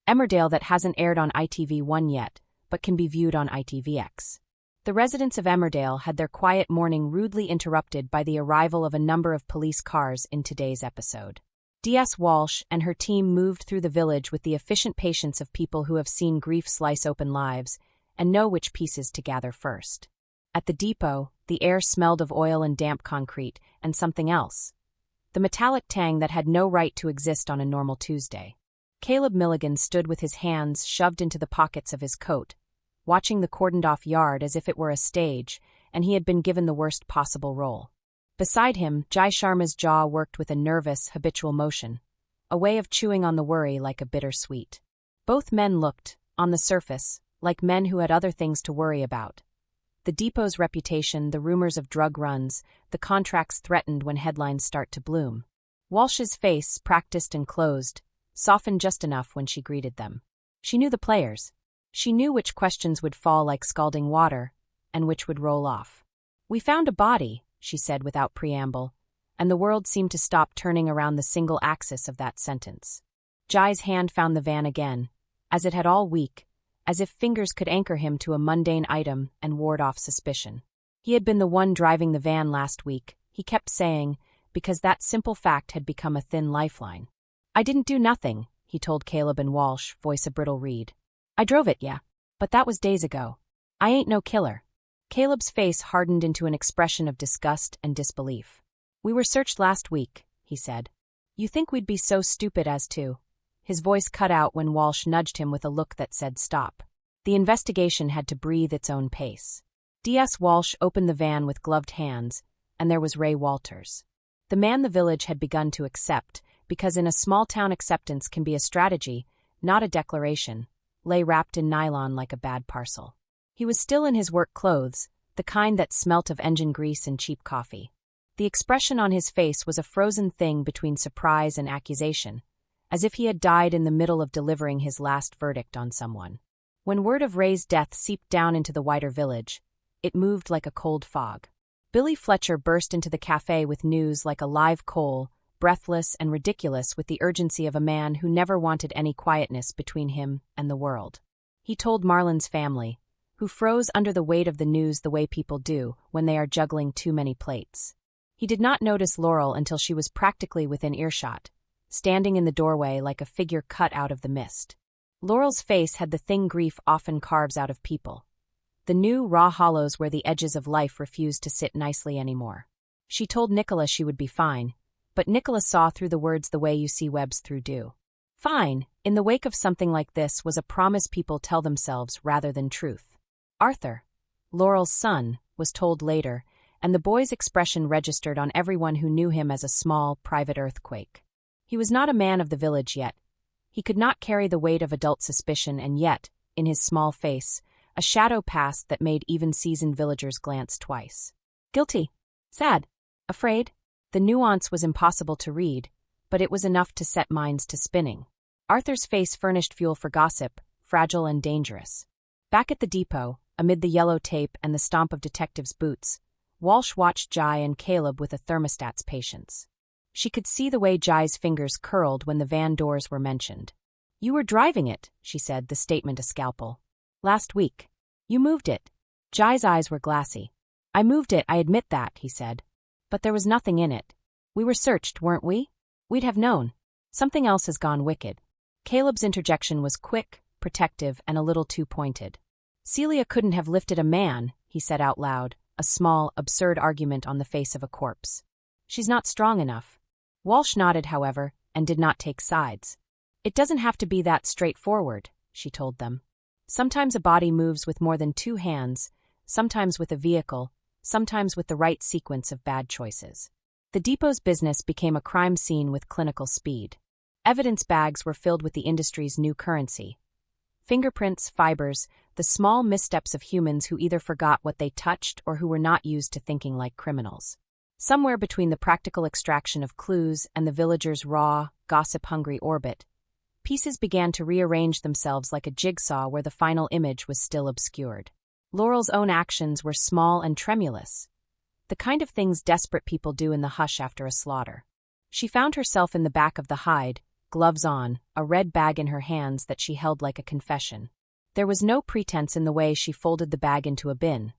Emmerdale that hasn't aired on ITV1 yet, but can be viewed on ITVX. The residents of Emmerdale had their quiet morning rudely interrupted by the arrival of a number of police cars in today's episode. D.S. Walsh and her team moved through the village with the efficient patience of people who have seen grief slice open lives and know which pieces to gather first. At the depot, the air smelled of oil and damp concrete, and something else. The metallic tang that had no right to exist on a normal Tuesday. Caleb Milligan stood with his hands shoved into the pockets of his coat, watching the cordoned-off yard as if it were a stage, and he had been given the worst possible role. Beside him, Jai Sharma's jaw worked with a nervous, habitual motion, a way of chewing on the worry like a bitter sweet. Both men looked, on the surface, like men who had other things to worry about. The depot's reputation, the rumors of drug runs, the contracts threatened when headlines start to bloom. Walsh's face, practiced and closed, softened just enough when she greeted them. She knew the players. She knew which questions would fall like scalding water, and which would roll off. "We found a body," she said without preamble, and the world seemed to stop turning around the single axis of that sentence. Jai's hand found the van again, as it had all week, as if fingers could anchor him to a mundane item and ward off suspicion. He had been the one driving the van last week, he kept saying, because that simple fact had become a thin lifeline. "I didn't do nothing," he told Caleb and Walsh, voice a brittle reed. "I drove it, yeah. But that was days ago. I ain't no killer." Caleb's face hardened into an expression of disgust and disbelief. "We were searched last week," he said. "You think we'd be so stupid as to—" His voice cut out when Walsh nudged him with a look that said stop. The investigation had to breathe its own pace. D.S. Walsh opened the van with gloved hands, and there was Ray Walters. The man the village had begun to accept, because in a small-town acceptance can be a strategy, not a declaration, lay wrapped in nylon like a bad parcel. He was still in his work clothes, the kind that smelt of engine grease and cheap coffee. The expression on his face was a frozen thing between surprise and accusation, as if he had died in the middle of delivering his last verdict on someone. When word of Ray's death seeped down into the wider village, it moved like a cold fog. Billy Fletcher burst into the cafe with news like a live coal, breathless and ridiculous with the urgency of a man who never wanted any quietness between him and the world. He told Marlon's family, who froze under the weight of the news the way people do when they are juggling too many plates. He did not notice Laurel until she was practically within earshot, standing in the doorway like a figure cut out of the mist. Laurel's face had the thing grief often carves out of people. The new, raw hollows where the edges of life refused to sit nicely anymore. She told Nicola she would be fine, but Nicola saw through the words the way you see webs through dew. Fine, in the wake of something like this, was a promise people tell themselves rather than truth. Arthur, Laurel's son, was told later, and the boy's expression registered on everyone who knew him as a small, private earthquake. He was not a man of the village yet. He could not carry the weight of adult suspicion, and yet, in his small face, a shadow passed that made even seasoned villagers glance twice. Guilty. Sad. Afraid. The nuance was impossible to read, but it was enough to set minds to spinning. Arthur's face furnished fuel for gossip, fragile and dangerous. Back at the depot, amid the yellow tape and the stomp of detectives' boots, Walsh watched Jai and Caleb with a thermostat's patience. She could see the way Jai's fingers curled when the van doors were mentioned. "You were driving it," she said, the statement a scalpel. "Last week. You moved it." Jai's eyes were glassy. "I moved it, I admit that," he said. "But there was nothing in it. We were searched, weren't we? We'd have known. Something else has gone wicked." Caleb's interjection was quick, protective, and a little too pointed. "Celia couldn't have lifted a man," he said out loud, a small, absurd argument on the face of a corpse. "She's not strong enough." Walsh nodded, however, and did not take sides. "It doesn't have to be that straightforward," she told them. "Sometimes a body moves with more than two hands, sometimes with a vehicle, sometimes with the right sequence of bad choices." The depot's business became a crime scene with clinical speed. Evidence bags were filled with the industry's new currency. Fingerprints, fibers, the small missteps of humans who either forgot what they touched or who were not used to thinking like criminals. Somewhere between the practical extraction of clues and the villagers' raw, gossip-hungry orbit, pieces began to rearrange themselves like a jigsaw where the final image was still obscured. Laurel's own actions were small and tremulous, the kind of things desperate people do in the hush after a slaughter. She found herself in the back of the hide, gloves on, a red bag in her hands that she held like a confession. There was no pretense in the way she folded the bag into a bin.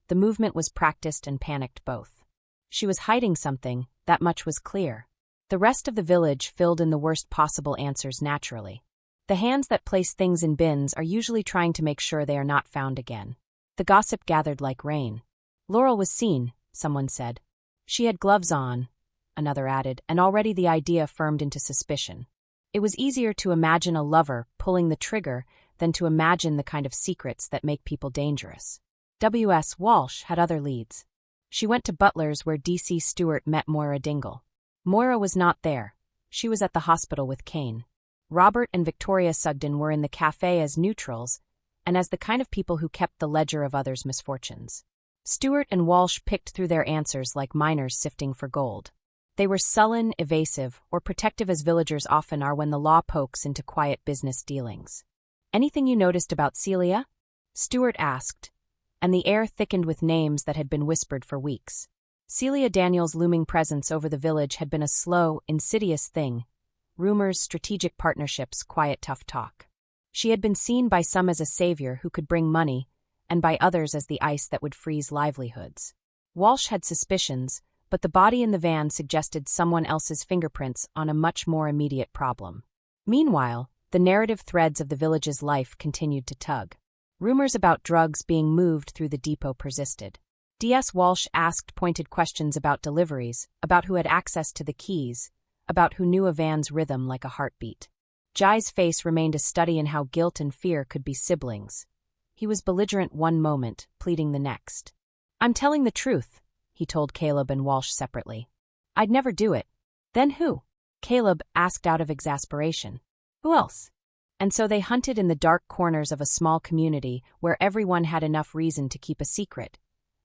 The movement was practiced and panicked both. She was hiding something, that much was clear. The rest of the village filled in the worst possible answers naturally. The hands that place things in bins are usually trying to make sure they are not found again. The gossip gathered like rain. Laurel was seen, someone said. She had gloves on, another added, and already the idea firmed into suspicion. It was easier to imagine a lover pulling the trigger than to imagine the kind of secrets that make people dangerous. W.S. Walsh had other leads. She went to Butler's where D.C. Stewart met Moira Dingle. Moira was not there. She was at the hospital with Kane. Robert and Victoria Sugden were in the cafe as neutrals and as the kind of people who kept the ledger of others' misfortunes. Stewart and Walsh picked through their answers like miners sifting for gold. They were sullen, evasive, or protective as villagers often are when the law pokes into quiet business dealings. "Anything you noticed about Celia?" Stewart asked, and the air thickened with names that had been whispered for weeks. Celia Daniels' looming presence over the village had been a slow, insidious thing. Rumors, strategic partnerships, quiet tough talk. She had been seen by some as a savior who could bring money, and by others as the ice that would freeze livelihoods. Walsh had suspicions, but the body in the van suggested someone else's fingerprints on a much more immediate problem. Meanwhile, the narrative threads of the village's life continued to tug. Rumors about drugs being moved through the depot persisted. D.S. Walsh asked pointed questions about deliveries, about who had access to the keys, about who knew a van's rhythm like a heartbeat. Jai's face remained a study in how guilt and fear could be siblings. He was belligerent one moment, pleading the next. "I'm telling the truth," he told Caleb and Walsh separately. "I'd never do it." "Then who?" Caleb asked out of exasperation. "Who else?" And so they hunted in the dark corners of a small community where everyone had enough reason to keep a secret,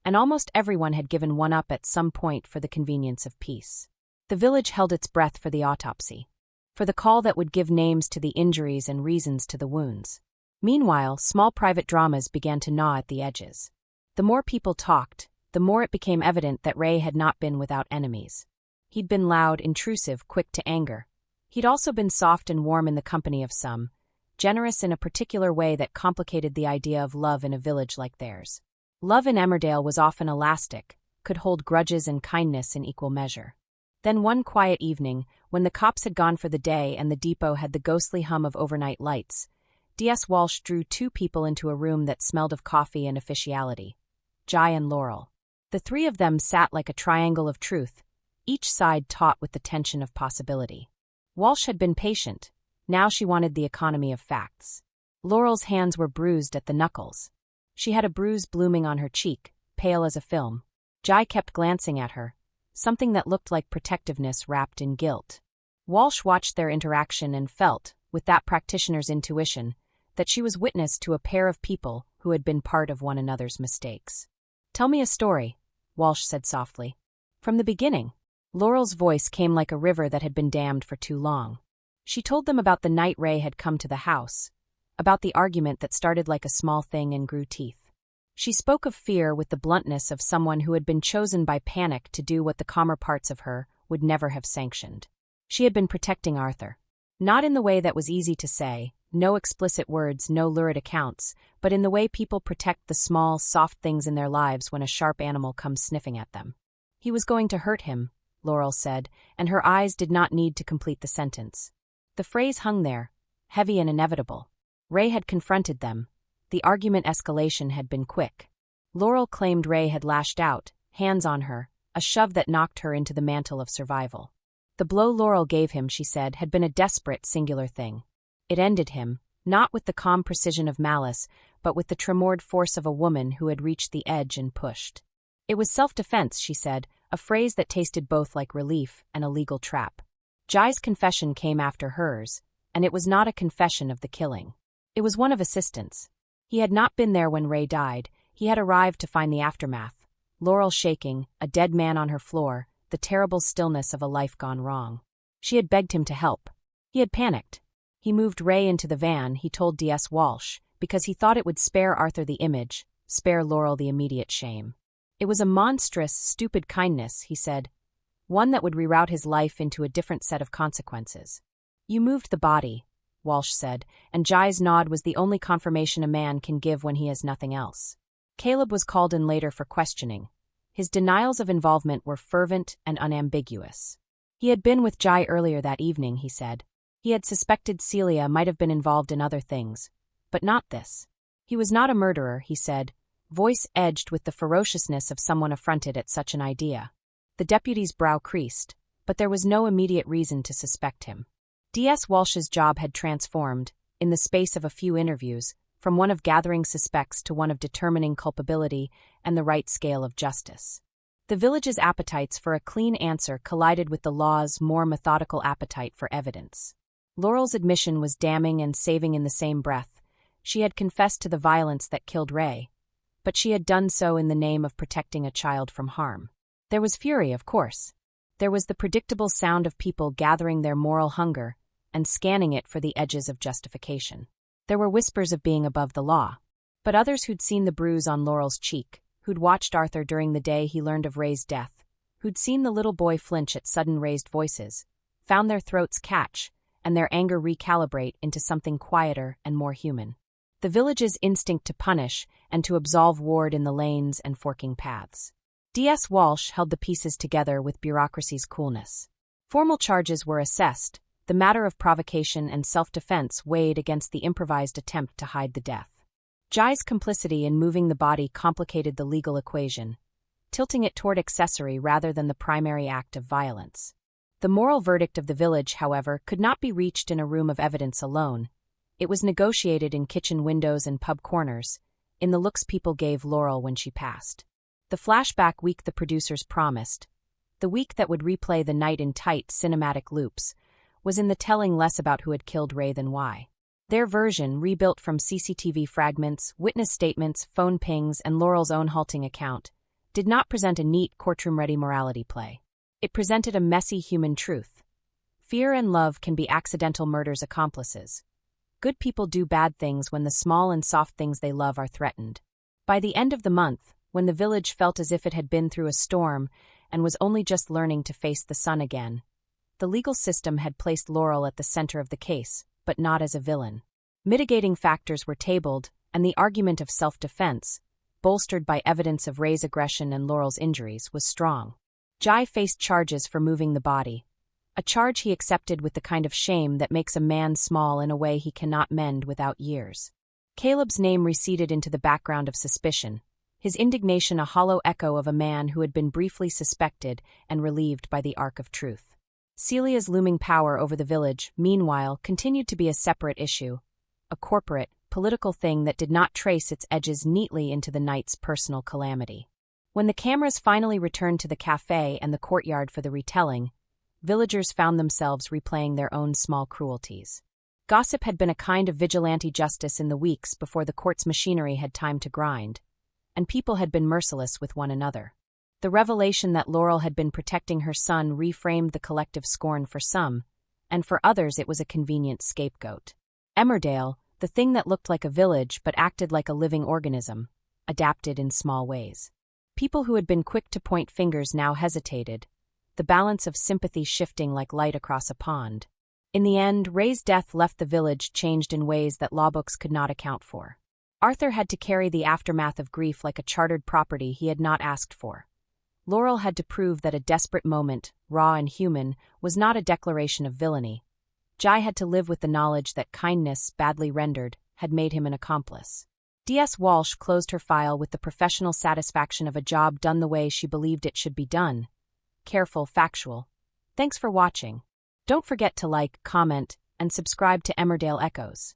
and almost everyone had given one up at some point for the convenience of peace. The village held its breath for the autopsy, for the call that would give names to the injuries and reasons to the wounds. Meanwhile, small private dramas began to gnaw at the edges. The more people talked, the more it became evident that Ray had not been without enemies. He'd been loud, intrusive, quick to anger. He'd also been soft and warm in the company of some, generous in a particular way that complicated the idea of love in a village like theirs. Love in Emmerdale was often elastic, could hold grudges and kindness in equal measure. Then one quiet evening, when the cops had gone for the day and the depot had the ghostly hum of overnight lights, D.S. Walsh drew two people into a room that smelled of coffee and officiality. Jai and Laurel. The three of them sat like a triangle of truth, each side taut with the tension of possibility. Walsh had been patient. Now she wanted the economy of facts. Laurel's hands were bruised at the knuckles. She had a bruise blooming on her cheek, pale as a film. Jai kept glancing at her, something that looked like protectiveness wrapped in guilt. Walsh watched their interaction and felt, with that practitioner's intuition, that she was witness to a pair of people who had been part of one another's mistakes. "Tell me a story," Walsh said softly. "From the beginning." Laurel's voice came like a river that had been dammed for too long. She told them about the night Ray had come to the house, about the argument that started like a small thing and grew teeth. She spoke of fear with the bluntness of someone who had been chosen by panic to do what the calmer parts of her would never have sanctioned. She had been protecting Arthur. Not in the way that was easy to say, no explicit words, no lurid accounts, but in the way people protect the small, soft things in their lives when a sharp animal comes sniffing at them. "He was going to hurt him," Laurel said, and her eyes did not need to complete the sentence. The phrase hung there, heavy and inevitable. Ray had confronted them. The argument escalation had been quick. Laurel claimed Ray had lashed out, hands on her, a shove that knocked her into the mantle of survival. The blow Laurel gave him, she said, had been a desperate, singular thing. It ended him, not with the calm precision of malice, but with the tremored force of a woman who had reached the edge and pushed. It was self-defense, she said, a phrase that tasted both like relief and a legal trap. Jai's confession came after hers, and it was not a confession of the killing. It was one of assistance. He had not been there when Ray died. He had arrived to find the aftermath. Laurel shaking, a dead man on her floor, the terrible stillness of a life gone wrong. She had begged him to help. He had panicked. He moved Ray into the van, he told D.S. Walsh, because he thought it would spare Arthur the image, spare Laurel the immediate shame. It was a monstrous, stupid kindness, he said, one that would reroute his life into a different set of consequences. "You moved the body," Walsh said, and Jai's nod was the only confirmation a man can give when he has nothing else. Caleb was called in later for questioning. His denials of involvement were fervent and unambiguous. He had been with Jai earlier that evening, he said. He had suspected Celia might have been involved in other things, but not this. He was not a murderer, he said, voice edged with the ferociousness of someone affronted at such an idea. The deputy's brow creased, but there was no immediate reason to suspect him. D.S. Walsh's job had transformed, in the space of a few interviews, from one of gathering suspects to one of determining culpability and the right scale of justice. The village's appetites for a clean answer collided with the law's more methodical appetite for evidence. Laurel's admission was damning and saving in the same breath. She had confessed to the violence that killed Ray, but she had done so in the name of protecting a child from harm. There was fury, of course. There was the predictable sound of people gathering their moral hunger and scanning it for the edges of justification. There were whispers of being above the law, but others who'd seen the bruise on Laurel's cheek, who'd watched Arthur during the day he learned of Ray's death, who'd seen the little boy flinch at sudden raised voices, found their throats catch and their anger recalibrate into something quieter and more human. The village's instinct to punish and to absolve warred in the lanes and forking paths. D.S. Walsh held the pieces together with bureaucracy's coolness. Formal charges were assessed. The matter of provocation and self-defense weighed against the improvised attempt to hide the death. Jai's complicity in moving the body complicated the legal equation, tilting it toward accessory rather than the primary act of violence. The moral verdict of the village, however, could not be reached in a room of evidence alone. It was negotiated in kitchen windows and pub corners, in the looks people gave Laurel when she passed. The flashback week the producers promised, the week that would replay the night in tight cinematic loops, was in the telling less about who had killed Ray than why. Their version, rebuilt from CCTV fragments, witness statements, phone pings, and Laurel's own halting account, did not present a neat courtroom-ready morality play. It presented a messy human truth. Fear and love can be accidental murder's accomplices. Good people do bad things when the small and soft things they love are threatened. By the end of the month, when the village felt as if it had been through a storm and was only just learning to face the sun again, the legal system had placed Laurel at the center of the case, but not as a villain. Mitigating factors were tabled, and the argument of self-defense, bolstered by evidence of Ray's aggression and Laurel's injuries, was strong. Jai faced charges for moving the body, a charge he accepted with the kind of shame that makes a man small in a way he cannot mend without years. Caleb's name receded into the background of suspicion, his indignation a hollow echo of a man who had been briefly suspected and relieved by the arc of truth. Celia's looming power over the village, meanwhile, continued to be a separate issue, a corporate, political thing that did not trace its edges neatly into the night's personal calamity. When the cameras finally returned to the cafe and the courtyard for the retelling, villagers found themselves replaying their own small cruelties. Gossip had been a kind of vigilante justice in the weeks before the court's machinery had time to grind, and people had been merciless with one another. The revelation that Laurel had been protecting her son reframed the collective scorn for some, and for others it was a convenient scapegoat. Emmerdale, the thing that looked like a village but acted like a living organism, adapted in small ways. People who had been quick to point fingers now hesitated, the balance of sympathy shifting like light across a pond. In the end, Ray's death left the village changed in ways that lawbooks could not account for. Arthur had to carry the aftermath of grief like a chartered property he had not asked for. Laurel had to prove that a desperate moment, raw and human, was not a declaration of villainy. Jai had to live with the knowledge that kindness, badly rendered, had made him an accomplice. D.S. Walsh closed her file with the professional satisfaction of a job done the way she believed it should be done. Careful, factual. Thanks for watching. Don't forget to like, comment, and subscribe to Emmerdale Echoes.